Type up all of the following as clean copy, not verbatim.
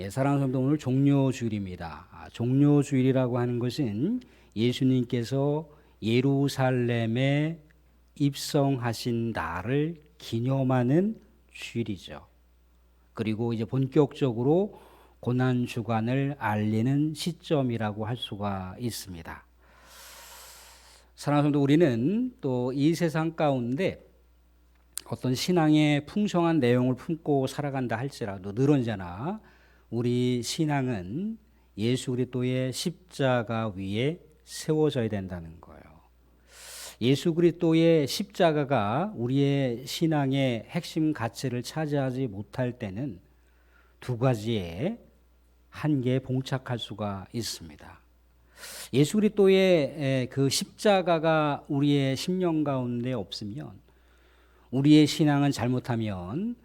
사랑하는 성도, 오늘 종료주일입니다. 종료주일이라고 하는 것은 예수님께서 예루살렘에 입성하신 날을 기념하는 주일이죠. 그리고 이제 본격적으로 고난주간을 알리는 시점이라고 할 수가 있습니다. 사랑하는 성도, 우리는 또 이 세상 가운데 어떤 신앙의 풍성한 내용을 품고 살아간다 할지라도 늘 언제나 우리 신앙은 예수 그리스도의 십자가 위에 세워져야 된다는 거예요. 예수 그리스도의 십자가가 우리의 신앙의 핵심 가치를 차지하지 못할 때는 두 가지의 한계에 봉착할 수가 있습니다. 예수 그리스도의 그 십자가가 우리의 심령 가운데 없으면 우리의 신앙은 잘못하면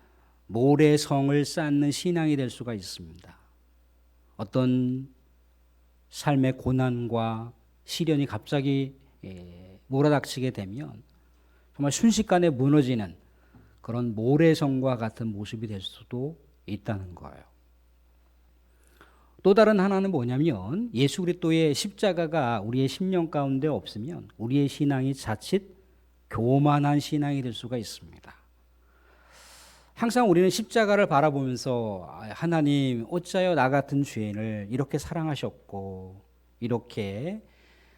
모래성을 쌓는 신앙이 될 수가 있습니다. 어떤 삶의 고난과 시련이 갑자기 몰아닥치게 되면 정말 순식간에 무너지는 그런 모래성과 같은 모습이 될 수도 있다는 거예요. 또 다른 하나는 뭐냐면 예수 그리스도의 십자가가 우리의 심령 가운데 없으면 우리의 신앙이 자칫 교만한 신앙이 될 수가 있습니다. 항상 우리는 십자가를 바라보면서 하나님 어찌하여 나 같은 죄인을 이렇게 사랑하셨고 이렇게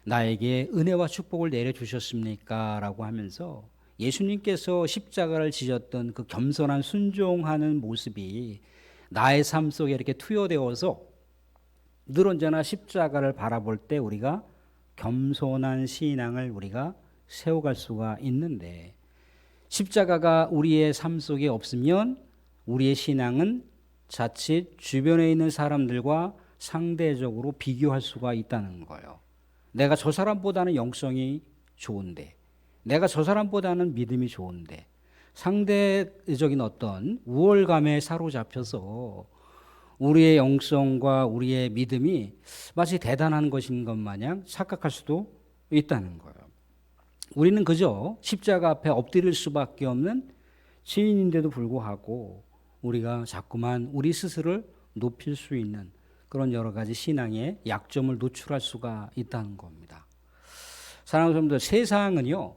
나에게 은혜와 축복을 내려주셨습니까? 라고 하면서 예수님께서 십자가를 지셨던 그 겸손한 순종하는 모습이 나의 삶 속에 이렇게 투여되어서 늘 언제나 십자가를 바라볼 때 우리가 겸손한 신앙을 우리가 세워갈 수가 있는데, 십자가가 우리의 삶 속에 없으면 우리의 신앙은 자칫 주변에 있는 사람들과 상대적으로 비교할 수가 있다는 거예요. 내가 저 사람보다는 영성이 좋은데, 내가 저 사람보다는 믿음이 좋은데, 상대적인 어떤 우월감에 사로잡혀서 우리의 영성과 우리의 믿음이 마치 대단한 것인 것 마냥 착각할 수도 있다는 거예요. 우리는 그저 십자가 앞에 엎드릴 수밖에 없는 죄인인데도 불구하고 우리가 자꾸만 우리 스스로를 높일 수 있는 그런 여러 가지 신앙의 약점을 노출할 수가 있다는 겁니다. 사랑하는 성도들, 세상은요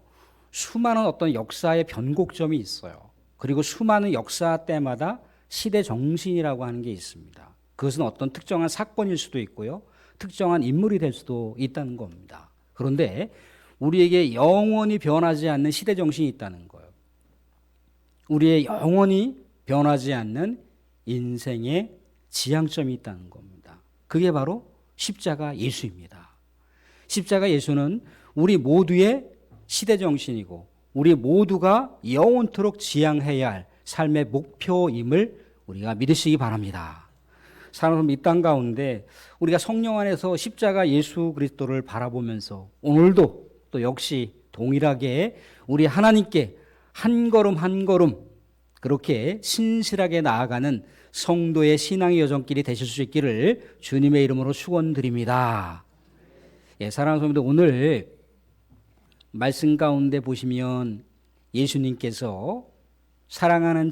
수많은 어떤 역사의 변곡점이 있어요. 그리고 수많은 역사 때마다 시대 정신이라고 하는 게 있습니다. 그것은 어떤 특정한 사건일 수도 있고요, 특정한 인물이 될 수도 있다는 겁니다. 그런데 우리에게 영원히 변하지 않는 시대 정신이 있다는 거예요. 우리의 영원히 변하지 않는 인생의 지향점이 있다는 겁니다. 그게 바로 십자가 예수입니다. 십자가 예수는 우리 모두의 시대 정신이고 우리 모두가 영원토록 지향해야 할 삶의 목표임을 우리가 믿으시기 바랍니다. 사랑하는 이 땅 가운데 우리가 성령 안에서 십자가 예수 그리스도를 바라보면서 오늘도 또 역시 동일하게 우리 하나님께 한 걸음 한 걸음 그렇게 신실하게 나아가는 성도의 신앙의 여정길이 되실 수 있기를 주님의 이름으로 축원드립니다. 사랑하는 성도들, 오늘 말씀 가운데 보시면 예수님께서 사랑하는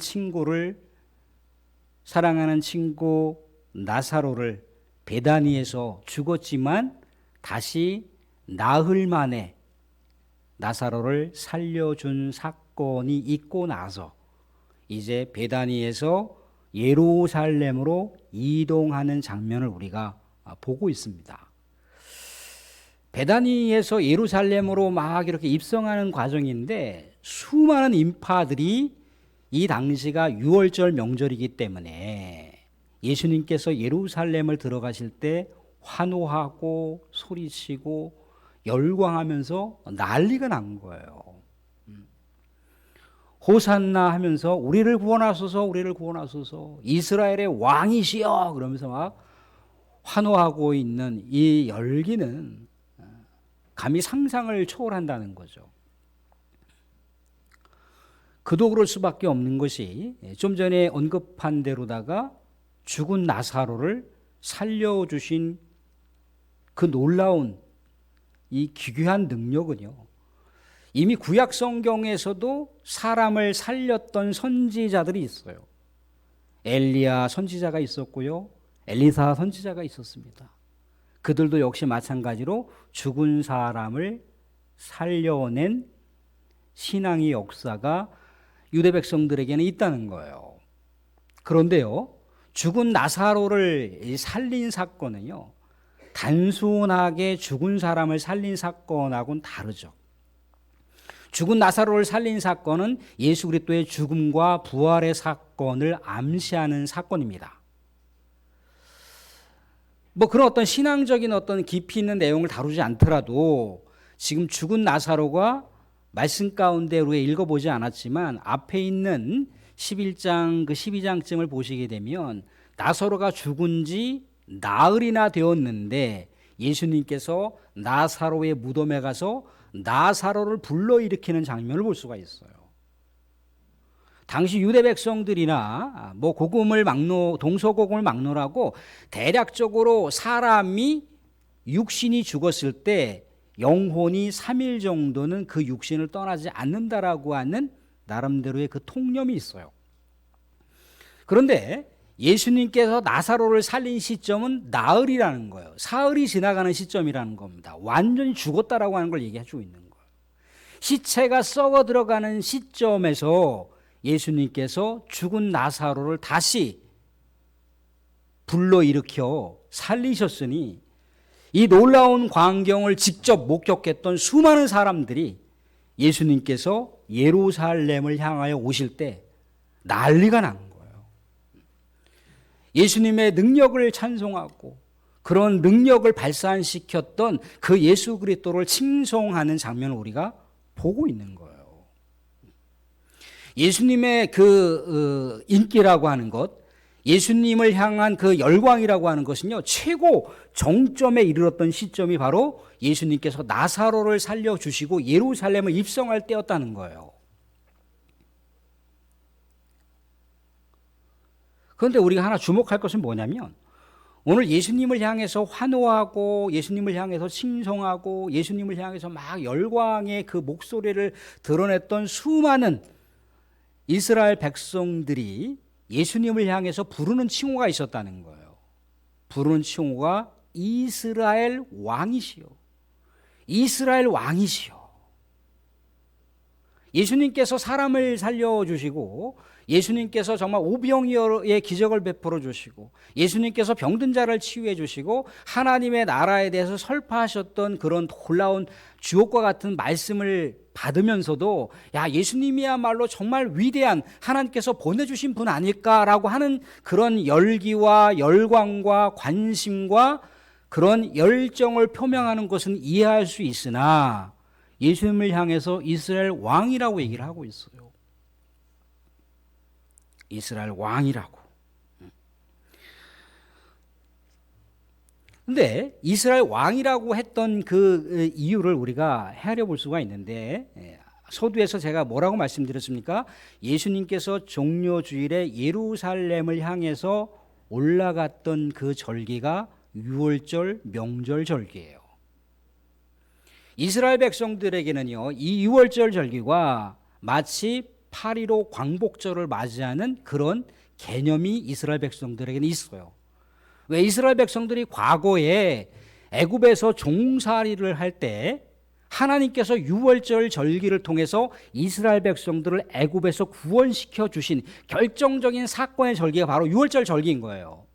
친구 나사로를 베다니에서 죽었지만 다시 나흘 만에 나사로를 살려준 사건이 있고 나서 이제 베다니에서 예루살렘으로 이동하는 장면을 우리가 보고 있습니다. 베다니에서 예루살렘으로 막 이렇게 입성하는 과정인데 수많은 인파들이, 이 당시가 유월절 명절이기 때문에 예수님께서 예루살렘을 들어가실 때 환호하고 소리치고 열광하면서 난리가 난 거예요. 호산나 하면서 우리를 구원하소서, 우리를 구원하소서, 이스라엘의 왕이시여 그러면서 막 환호하고 있는 이 열기는 감히 상상을 초월한다는 거죠. 그도 그럴 수밖에 없는 것이 좀 전에 언급한 대로다가 죽은 나사로를 살려주신 그 놀라운 이 기괴한 능력은요, 이미 구약 성경에서도 사람을 살렸던 선지자들이 있어요. 엘리야 선지자가 있었고요, 엘리사 선지자가 있었습니다. 그들도 역시 마찬가지로 죽은 사람을 살려낸 신앙의 역사가 유대 백성들에게는 있다는 거예요. 그런데요, 죽은 나사로를 살린 사건은요, 단순하게 죽은 사람을 살린 사건하고는 다르죠. 죽은 나사로를 살린 사건은 예수 그리스도의 죽음과 부활의 사건을 암시하는 사건입니다. 뭐 그런 어떤 신앙적인 어떤 깊이 있는 내용을 다루지 않더라도 지금 죽은 나사로가 말씀 가운데 우리가 읽어보지 않았지만 앞에 있는 11장 그 12장쯤을 보시게 되면 나사로가 죽은 지 나흘이나 되었는데 예수님께서 나사로의 무덤에 가서 나사로를 불러일으키는 장면을 볼 수가 있어요. 당시 유대 백성들이나 뭐 복음을 동서복음을 막론하고 대략적으로 사람이 육신이 죽었을 때 영혼이 3일 정도는 그 육신을 떠나지 않는다라고 하는 나름대로의 그 통념이 있어요. 그런데 예수님께서 나사로를 살린 시점은 나흘이라는 거예요. 사흘이 지나가는 시점이라는 겁니다. 완전히 죽었다라고 하는 걸 얘기해 주고 있는 거예요. 시체가 썩어 들어가는 시점에서 예수님께서 죽은 나사로를 다시 불러일으켜 살리셨으니 이 놀라운 광경을 직접 목격했던 수많은 사람들이 예수님께서 예루살렘을 향하여 오실 때 난리가 난 거예요. 예수님의 능력을 찬송하고 그런 능력을 발산시켰던 그 예수 그리스도를 칭송하는 장면을 우리가 보고 있는 거예요. 예수님의 그 인기라고 하는 것, 예수님을 향한 그 열광이라고 하는 것은요, 최고 정점에 이르렀던 시점이 바로 예수님께서 나사로를 살려주시고 예루살렘을 입성할 때였다는 거예요. 그런데 우리가 하나 주목할 것은 뭐냐면 오늘 예수님을 향해서 환호하고 예수님을 향해서 칭송하고 예수님을 향해서 막 열광의 그 목소리를 드러냈던 수많은 이스라엘 백성들이 예수님을 향해서 부르는 칭호가 있었다는 거예요. 부르는 칭호가 이스라엘 왕이시여. 이스라엘 왕이시여. 예수님께서 사람을 살려주시고 예수님께서 정말 오병이어의 기적을 베풀어 주시고 예수님께서 병든 자를 치유해 주시고 하나님의 나라에 대해서 설파하셨던 그런 놀라운 주옥과 같은 말씀을 받으면서도 야, 예수님이야말로 정말 위대한 하나님께서 보내주신 분 아닐까라고 하는 그런 열기와 열광과 관심과 그런 열정을 표명하는 것은 이해할 수 있으나 예수님을 향해서 이스라엘 왕이라고 얘기를 하고 있어요. 이스라엘 왕이라고. 근데 이스라엘 왕이라고 했던 그 이유를 우리가 헤아려 볼 수가 있는데 서두에서 제가 뭐라고 말씀드렸습니까? 예수님께서 종료주일에 예루살렘을 향해서 올라갔던 그 절기가 유월절 명절 절기예요. 이스라엘 백성들에게는요, 이 유월절 절기가 마치 8.15 광복절을 맞이하는 그런 개념이 이스라엘 백성들에게는 있어요. 왜 이스라엘 백성들이 과거에 애굽에서 종살이를 할 때 하나님께서 유월절 절기를 통해서 이스라엘 백성들을 애굽에서 구원시켜 주신 결정적인 사건의 절기가 바로 유월절 절기인 거예요.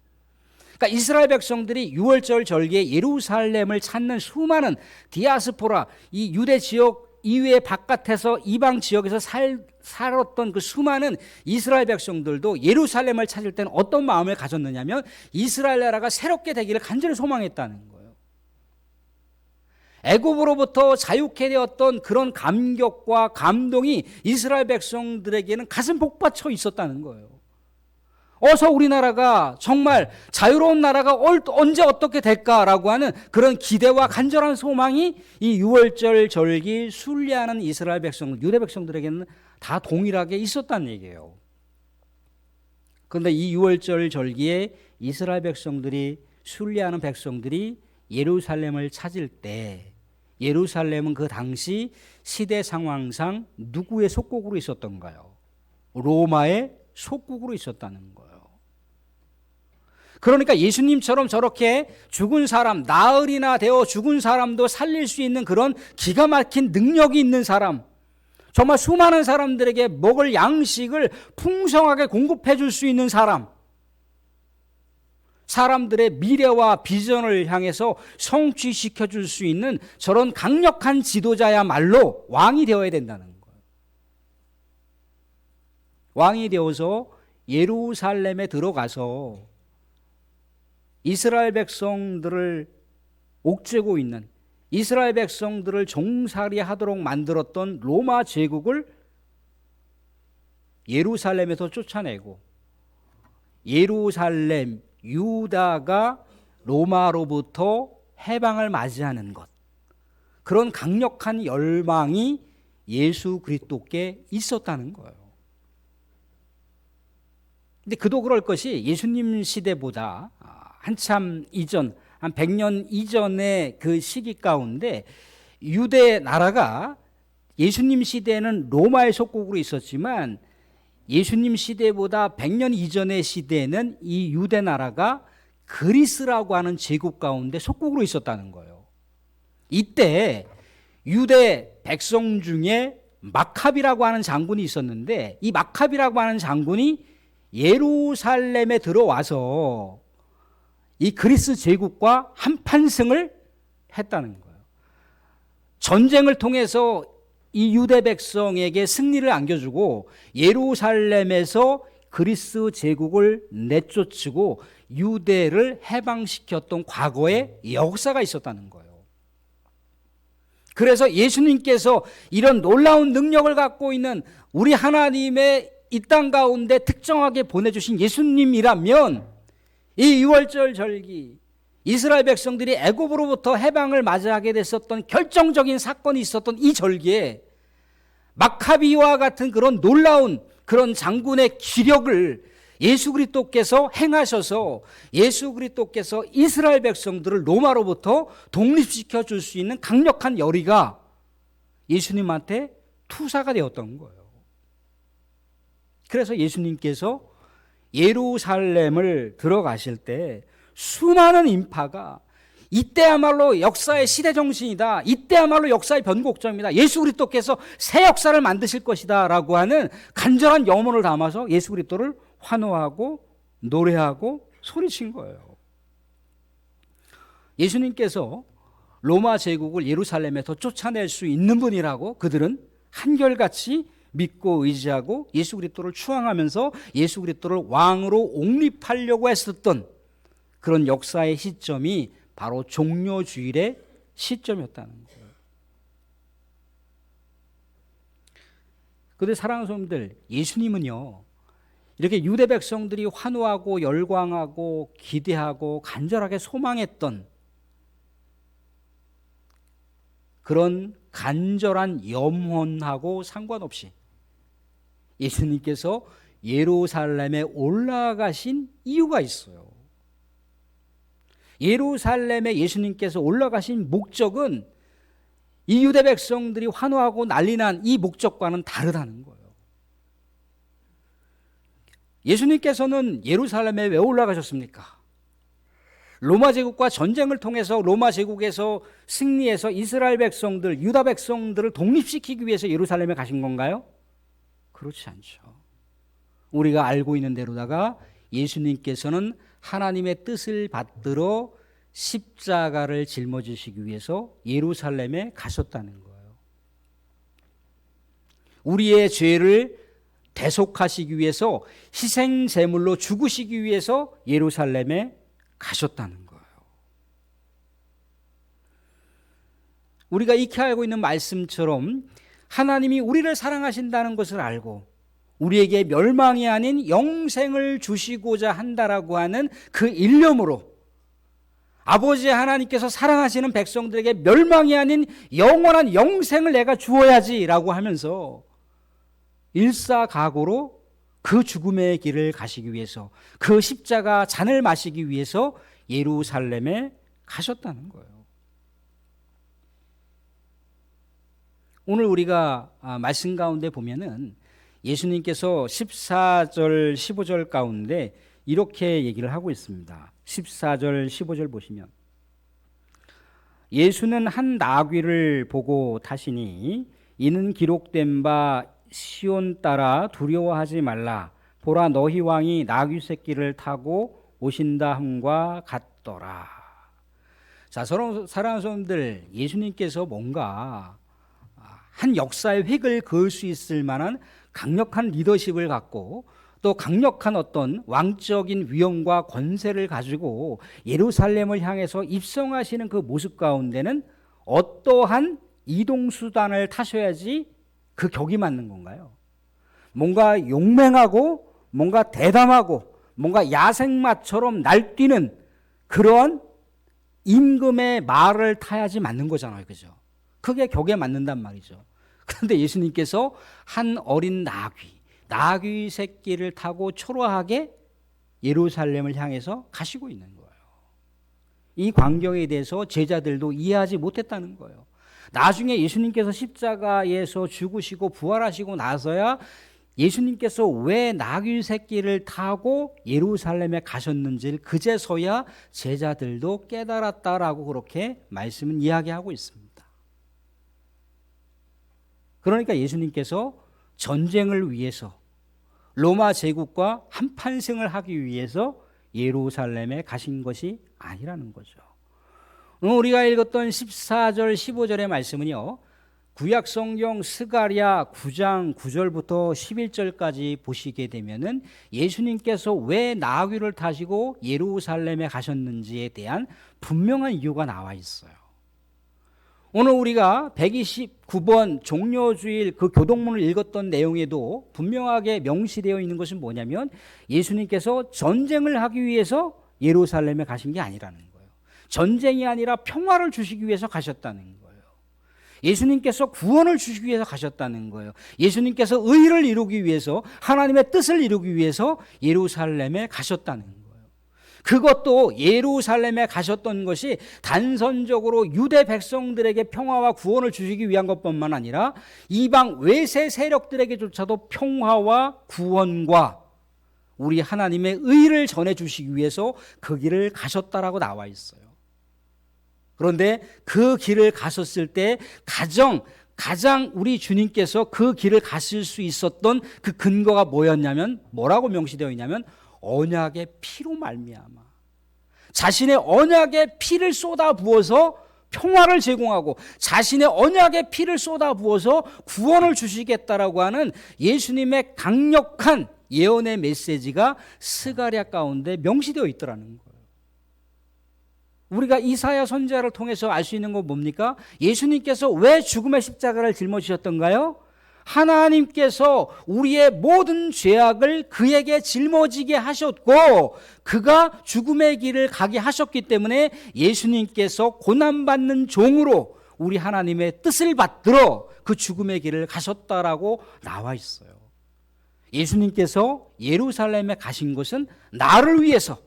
그러니까 이스라엘 백성들이 유월절 절기에 예루살렘을 찾는 수많은 디아스포라, 이 유대 지역 이외의 바깥에서 이방 지역에서 살았던 그 수많은 이스라엘 백성들도 예루살렘을 찾을 때는 어떤 마음을 가졌느냐면 이스라엘 나라가 새롭게 되기를 간절히 소망했다는 거예요. 애굽으로부터 자유케 되었던 그런 감격과 감동이 이스라엘 백성들에게는 가슴 복받쳐 있었다는 거예요. 어서 우리나라가 정말 자유로운 나라가 언제 어떻게 될까라고 하는 그런 기대와 간절한 소망이 이 유월절 절기 순례하는 이스라엘 백성, 유대 백성들에게는 다 동일하게 있었다는 얘기예요. 그런데 이 유월절 절기에 이스라엘 백성들이 순례하는 백성들이 예루살렘을 찾을 때 예루살렘은 그 당시 시대 상황상 누구의 속국으로 있었던가요? 로마의 속국으로 있었다는 거예요. 그러니까 예수님처럼 저렇게 죽은 사람, 나흘이나 되어 죽은 사람도 살릴 수 있는 그런 기가 막힌 능력이 있는 사람, 정말 수많은 사람들에게 먹을 양식을 풍성하게 공급해 줄 수 있는 사람, 사람들의 미래와 비전을 향해서 성취시켜 줄 수 있는 저런 강력한 지도자야말로 왕이 되어야 된다는 거예요. 왕이 되어서 예루살렘에 들어가서 이스라엘 백성들을 옥죄고 있는, 이스라엘 백성들을 종살이 하도록 만들었던 로마 제국을 예루살렘에서 쫓아내고, 예루살렘, 유다가 로마로부터 해방을 맞이하는 것, 그런 강력한 열망이 예수 그리스도께 있었다는 거예요. 근데 그도 그럴 것이 예수님 시대보다 한참 이전, 한 100년 이전의 그 시기 가운데 유대 나라가 예수님 시대에는 로마의 속국으로 있었지만 예수님 시대보다 100년 이전의 시대에는 이 유대 나라가 그리스라고 하는 제국 가운데 속국으로 있었다는 거예요. 이때 유대 백성 중에 마카비라고 하는 장군이 있었는데, 이 마카비라고 하는 장군이 예루살렘에 들어와서 이 그리스 제국과 한판승을 했다는 거예요. 전쟁을 통해서 이 유대 백성에게 승리를 안겨주고 예루살렘에서 그리스 제국을 내쫓고 유대를 해방시켰던 과거의 역사가 있었다는 거예요. 그래서 예수님께서 이런 놀라운 능력을 갖고 있는 우리 하나님의 이 땅 가운데 특정하게 보내주신 예수님이라면 이 유월절 절기, 이스라엘 백성들이 애굽으로부터 해방을 맞이하게 됐었던 결정적인 사건이 있었던 이 절기에 마카비와 같은 그런 놀라운 그런 장군의 기력을 예수 그리스도께서 행하셔서 예수 그리스도께서 이스라엘 백성들을 로마로부터 독립시켜 줄 수 있는 강력한 열의가 예수님한테 투사가 되었던 거예요. 그래서 예수님께서 예루살렘을 들어가실 때 수많은 인파가 이때야말로 역사의 시대정신이다, 이때야말로 역사의 변곡점이다, 예수 그리스도께서 새 역사를 만드실 것이다 라고 하는 간절한 염원을 담아서 예수 그리스도를 환호하고 노래하고 소리친 거예요. 예수님께서 로마 제국을 예루살렘에서 쫓아낼 수 있는 분이라고 그들은 한결같이 믿고 의지하고 예수 그리스도를 추앙하면서 예수 그리스도를 왕으로 옹립하려고 했었던 그런 역사의 시점이 바로 종료주일의 시점이었다는 거예요. 그런데 사랑하는 성도들, 예수님은요 이렇게 유대 백성들이 환호하고 열광하고 기대하고 간절하게 소망했던 그런 간절한 염원하고 상관없이 예수님께서 예루살렘에 올라가신 이유가 있어요. 예루살렘에 예수님께서 올라가신 목적은 이 유대 백성들이 환호하고 난리난 이 목적과는 다르다는 거예요. 예수님께서는 예루살렘에 왜 올라가셨습니까? 로마 제국과 전쟁을 통해서 로마 제국에서 승리해서 이스라엘 백성들, 유다 백성들을 독립시키기 위해서 예루살렘에 가신 건가요? 그렇지 않죠. 우리가 알고 있는 대로다가 예수님께서는 하나님의 뜻을 받들어 십자가를 짊어지시기 위해서 예루살렘에 가셨다는 거예요. 우리의 죄를 대속하시기 위해서 희생 제물로 죽으시기 위해서 예루살렘에 가셨다는 거예요. 우리가 익히 알고 있는 말씀처럼 하나님이 우리를 사랑하신다는 것을 알고 우리에게 멸망이 아닌 영생을 주시고자 한다라고 하는 그 일념으로 아버지 하나님께서 사랑하시는 백성들에게 멸망이 아닌 영원한 영생을 내가 주어야지라고 하면서 일사각오로 그 죽음의 길을 가시기 위해서 그 십자가 잔을 마시기 위해서 예루살렘에 가셨다는 거예요. 오늘 우리가 말씀 가운데 보면은 예수님께서 14절 15절 가운데 이렇게 얘기를 하고 있습니다. 14절 15절 보시면 예수는 한 나귀를 보고 타시니 이는 기록된 바 시온 따라 두려워하지 말라 보라 너희 왕이 나귀 새끼를 타고 오신다 함과 같더라. 자, 사랑하는 사람들, 예수님께서 뭔가 한 역사의 획을 그을 수 있을 만한 강력한 리더십을 갖고 또 강력한 어떤 왕적인 위엄과 권세를 가지고 예루살렘을 향해서 입성하시는 그 모습 가운데는 어떠한 이동수단을 타셔야지 그 격이 맞는 건가요? 뭔가 용맹하고 뭔가 대담하고 뭔가 야생마처럼 날뛰는 그런 임금의 말을 타야지 맞는 거잖아요. 그죠? 그게 격에 맞는단 말이죠. 그런데 예수님께서 한 어린 나귀 새끼를 타고 초라하게 예루살렘을 향해서 가시고 있는 거예요. 이 광경에 대해서 제자들도 이해하지 못했다는 거예요. 나중에 예수님께서 십자가에서 죽으시고 부활하시고 나서야 예수님께서 왜 나귀 새끼를 타고 예루살렘에 가셨는지를 그제서야 제자들도 깨달았다라고 그렇게 말씀은 이야기하고 있습니다. 그러니까 예수님께서 전쟁을 위해서 로마 제국과 한판승을 하기 위해서 예루살렘에 가신 것이 아니라는 거죠. 우리가 읽었던 14절 15절의 말씀은요, 구약성경 스가랴 9장 9절부터 11절까지 보시게 되면은 예수님께서 왜 나귀를 타시고 예루살렘에 가셨는지에 대한 분명한 이유가 나와 있어요. 오늘 우리가 129번 종려주일 그 교동문을 읽었던 내용에도 분명하게 명시되어 있는 것은 뭐냐면 예수님께서 전쟁을 하기 위해서 예루살렘에 가신 게 아니라는 거예요. 전쟁이 아니라 평화를 주시기 위해서 가셨다는 거예요. 예수님께서 구원을 주시기 위해서 가셨다는 거예요. 예수님께서 의를 이루기 위해서 하나님의 뜻을 이루기 위해서 예루살렘에 가셨다는 거예요. 그것도 예루살렘에 가셨던 것이 단선적으로 유대 백성들에게 평화와 구원을 주시기 위한 것뿐만 아니라 이방 외세 세력들에게조차도 평화와 구원과 우리 하나님의 의를 전해주시기 위해서 그 길을 가셨다라고 나와 있어요. 그런데 그 길을 가셨을 때 가장 우리 주님께서 그 길을 가실 수 있었던 그 근거가 뭐였냐면 뭐라고 명시되어 있냐면 언약의 피로 말미암아 자신의 언약의 피를 쏟아 부어서 평화를 제공하고 자신의 언약의 피를 쏟아 부어서 구원을 주시겠다라고 하는 예수님의 강력한 예언의 메시지가 스가랴 가운데 명시되어 있더라는 거예요. 우리가 이사야 선지자를 통해서 알 수 있는 건 뭡니까? 예수님께서 왜 죽음의 십자가를 짊어지셨던가요? 하나님께서 우리의 모든 죄악을 그에게 짊어지게 하셨고 그가 죽음의 길을 가게 하셨기 때문에 예수님께서 고난받는 종으로 우리 하나님의 뜻을 받들어 그 죽음의 길을 가셨다라고 나와 있어요. 예수님께서 예루살렘에 가신 것은 나를 위해서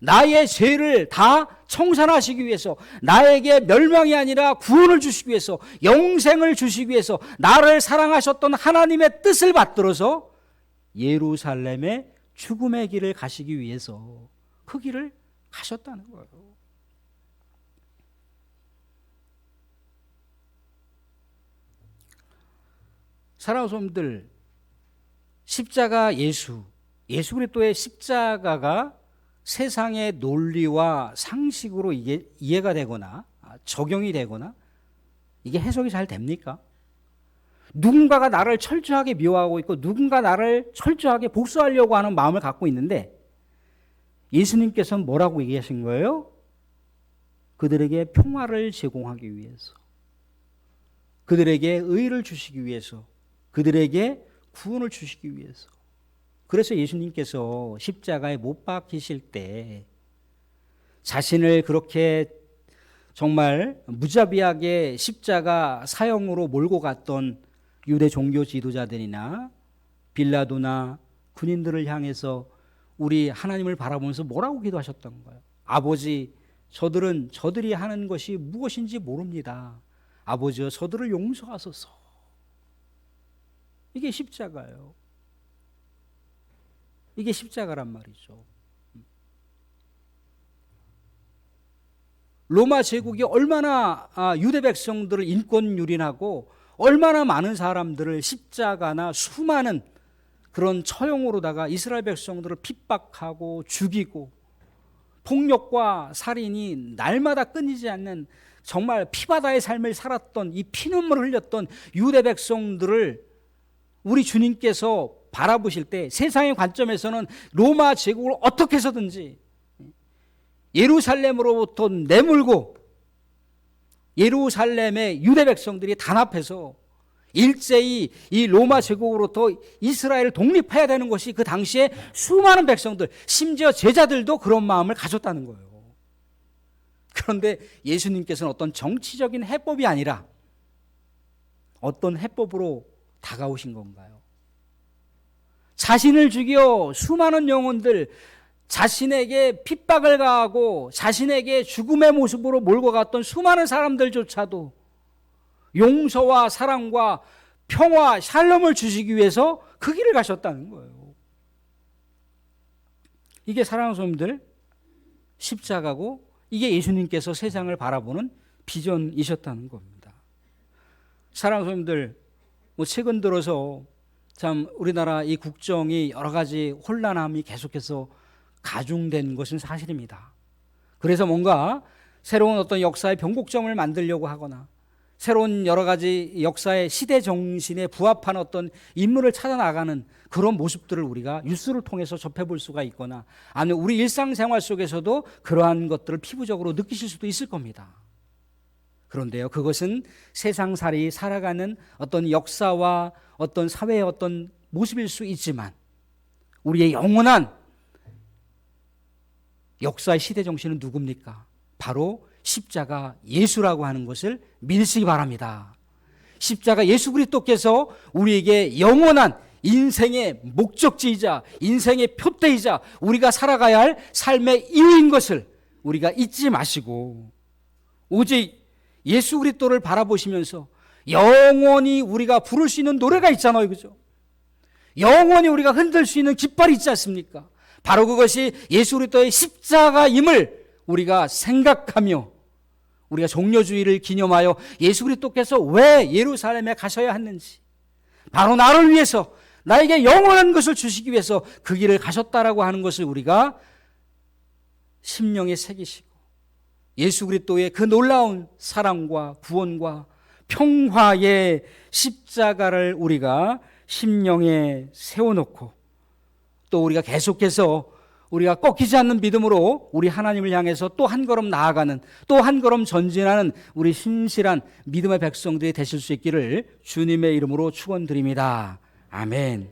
나의 죄를 다 청산하시기 위해서 나에게 멸망이 아니라 구원을 주시기 위해서 영생을 주시기 위해서 나를 사랑하셨던 하나님의 뜻을 받들어서 예루살렘의 죽음의 길을 가시기 위해서 그 길을 가셨다는 거예요. 사랑하는 성도들, 십자가 예수 그리스도의 십자가가 세상의 논리와 상식으로 이게 이해가 되거나 적용이 되거나 이게 해석이 잘 됩니까? 누군가가 나를 철저하게 미워하고 있고 누군가 나를 철저하게 복수하려고 하는 마음을 갖고 있는데 예수님께서는 뭐라고 얘기하신 거예요? 그들에게 평화를 제공하기 위해서, 그들에게 의를 주시기 위해서, 그들에게 구원을 주시기 위해서. 그래서 예수님께서 십자가에 못 박히실 때 자신을 그렇게 정말 무자비하게 십자가 사형으로 몰고 갔던 유대 종교 지도자들이나 빌라도나 군인들을 향해서 우리 하나님을 바라보면서 뭐라고 기도하셨던 거예요? 아버지, 저들이 하는 것이 무엇인지 모릅니다. 아버지여, 저들을 용서하소서. 이게 십자가예요. 이게 십자가란 말이죠. 로마 제국이 얼마나 유대 백성들을 인권 유린하고 얼마나 많은 사람들을 십자가나 수많은 그런 처형으로다가 이스라엘 백성들을 핍박하고 죽이고 폭력과 살인이 날마다 끊이지 않는 정말 피바다의 삶을 살았던 이 피눈물을 흘렸던 유대 백성들을 우리 주님께서 바라보실 때 세상의 관점에서는 로마 제국을 어떻게 해서든지 예루살렘으로부터 내몰고 예루살렘의 유대 백성들이 단합해서 일제히 이 로마 제국으로부터 이스라엘을 독립해야 되는 것이 그 당시에 수많은 백성들, 심지어 제자들도 그런 마음을 가졌다는 거예요. 그런데 예수님께서는 어떤 정치적인 해법이 아니라 어떤 해법으로 다가오신 건가요? 자신을 죽여 수많은 영혼들, 자신에게 핍박을 가하고 자신에게 죽음의 모습으로 몰고 갔던 수많은 사람들조차도 용서와 사랑과 평화, 샬롬을 주시기 위해서 그 길을 가셨다는 거예요. 이게 사랑하는 성도님들, 십자가고 이게 예수님께서 세상을 바라보는 비전이셨다는 겁니다. 사랑하는 성도님들, 최근 들어서 참 우리나라 이 국정이 여러 가지 혼란함이 계속해서 가중된 것은 사실입니다. 그래서 뭔가 새로운 어떤 역사의 변곡점을 만들려고 하거나 새로운 여러 가지 역사의 시대 정신에 부합한 어떤 인물을 찾아 나가는 그런 모습들을 우리가 뉴스를 통해서 접해볼 수가 있거나 아니면 우리 일상생활 속에서도 그러한 것들을 피부적으로 느끼실 수도 있을 겁니다. 그런데요, 그것은 세상살이 살아가는 어떤 역사와 어떤 사회의 어떤 모습일 수 있지만 우리의 영원한 역사의 시대 정신은 누굽니까? 바로 십자가 예수라고 하는 것을 믿으시기 바랍니다. 십자가 예수 그리스도께서 우리에게 영원한 인생의 목적지이자 인생의 표대이자 우리가 살아가야 할 삶의 이유인 것을 우리가 잊지 마시고 오직 예수 그리스도를 바라보시면서 영원히 우리가 부를 수 있는 노래가 있잖아요, 그죠? 영원히 우리가 흔들 수 있는 깃발이 있지 않습니까? 바로 그것이 예수 그리스도의 십자가임을 우리가 생각하며 우리가 종려주의를 기념하여 예수 그리스도께서 왜 예루살렘에 가셔야 했는지, 바로 나를 위해서 나에게 영원한 것을 주시기 위해서 그 길을 가셨다라고 하는 것을 우리가 심령에 새기시고 예수 그리스도의 그 놀라운 사랑과 구원과 평화의 십자가를 우리가 심령에 세워놓고 또 우리가 계속해서 우리가 꺾이지 않는 믿음으로 우리 하나님을 향해서 또 한 걸음 나아가는, 또 한 걸음 전진하는 우리 신실한 믿음의 백성들이 되실 수 있기를 주님의 이름으로 축원드립니다. 아멘.